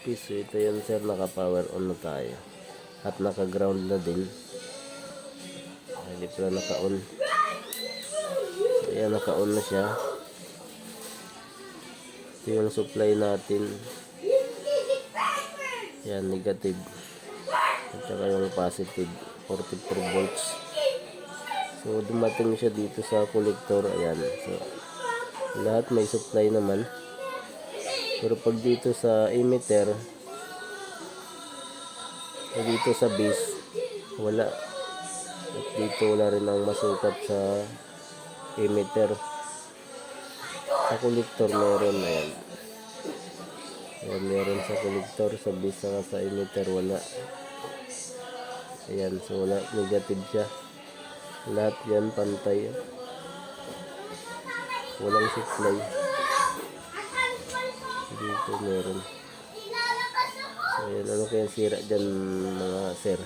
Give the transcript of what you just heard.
Okay, so ito yan sir, naka power on na tayo at naka ground na din. Hindi pala naka on. So yan, naka on na siya. Ito yung supply natin. Yan, negative at saka yung positive 44 volts. So dumating siya dito sa collector. Ayan, so lahat may supply naman. Pero pag dito sa emitter, dito sa base, wala. At dito wala rin ang masukat sa emitter. Sa collector meron. Ayan. Ayan, meron sa collector, sa base saka sa emitter wala. Ayan, so wala, negative siya. Lahat yan pantay. Walang supply. Dito meron. So ayan, ano kaya sira dyan mga sir?